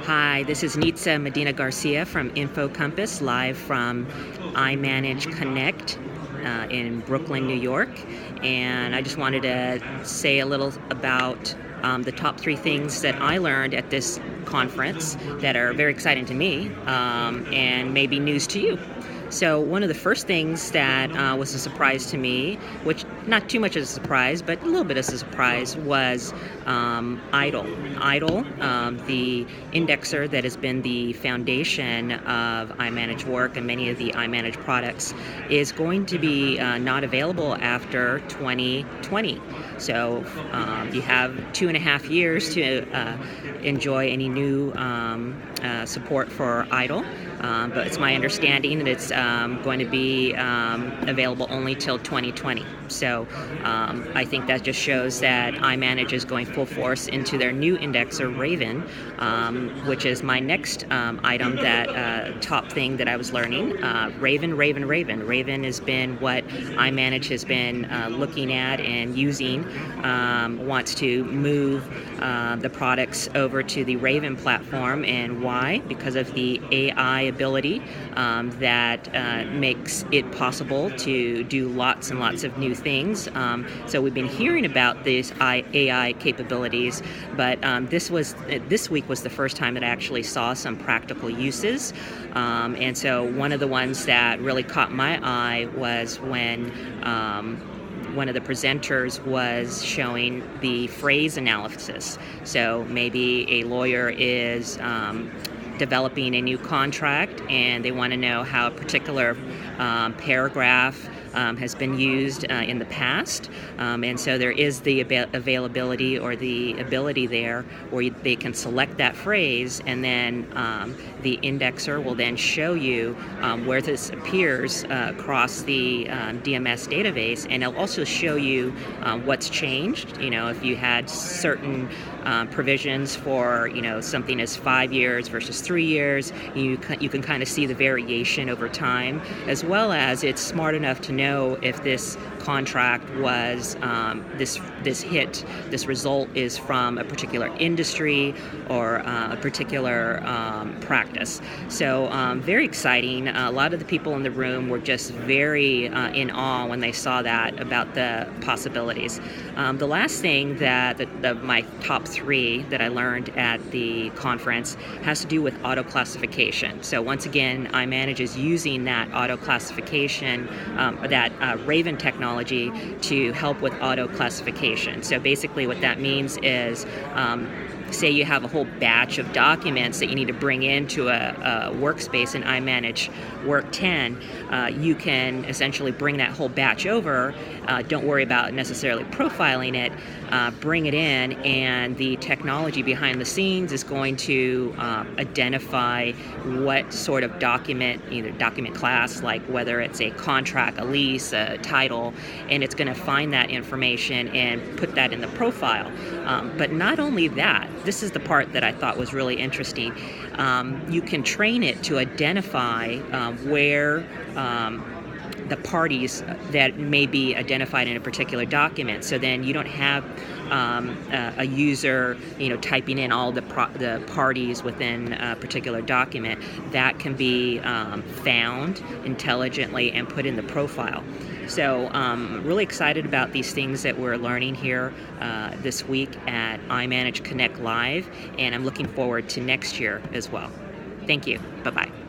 Hi, this is Nitza Medina-Garcia from InfoCompass, live from iManage Connect in Brooklyn, New York. And I just wanted to say a little about the top 3 things that I learned at this conference that are very exciting to me and maybe news to you. So one of the first things that was a surprise to me, which not too much of a surprise, but a little bit of a surprise, was IDLE. IDLE, the indexer that has been the foundation of iManage work and many of the iManage products, is going to be not available after 2020. So you have 2.5 years to enjoy any new support for IDLE. But it's my understanding that it's going to be available only till 2020. So I think that just shows that iManage is going full force into their new indexer, Raven, which is my next item, that top thing that I was learning. Raven. Raven has been what iManage has been looking at and using. Wants to move the products over to the Raven platform. And why? Because of the AI ability that makes it possible to do lots and lots of new things. So we've been hearing about these AI capabilities, but this week was the first time that I actually saw some practical uses. And so one of the ones that really caught my eye was when one of the presenters was showing the phrase analysis. So maybe a lawyer is developing a new contract and they want to know how a particular paragraph has been used in the past, and so there is the availability or the ability there where they can select that phrase, and then the indexer will then show you where this appears across the DMS database, and it'll also show you what's changed. You know, if you had certain provisions for something as 5 years versus 3 years, you can kind of see the variation over time, as well as it's smart enough to know if this contract was this result is from a particular industry or a particular practice. So very exciting. A lot of the people in the room were just very in awe when they saw that, about the possibilities. The last thing that my top 3 that I learned at the conference has to do with auto classification. So once again, iManage is using that auto classification, that Raven technology, to help with auto classification. So basically what that means is, say you have a whole batch of documents that you need to bring into a workspace in iManage Work 10, you can essentially bring that whole batch over. Don't worry about necessarily profiling it. Bring it in, and the technology behind the scenes is going to identify what sort of document, either document class, like whether it's a contract, a lease, a title, and it's going to find that information and put that in the profile. But not only that, this is the part that I thought was really interesting. You can train it to identify where the parties that may be identified in a particular document. So then you don't have a user, typing in all the parties within a particular document. That can be found intelligently and put in the profile. So really excited about these things that we're learning here this week at iManage ConnectLive, and I'm looking forward to next year as well. Thank you. Bye-bye.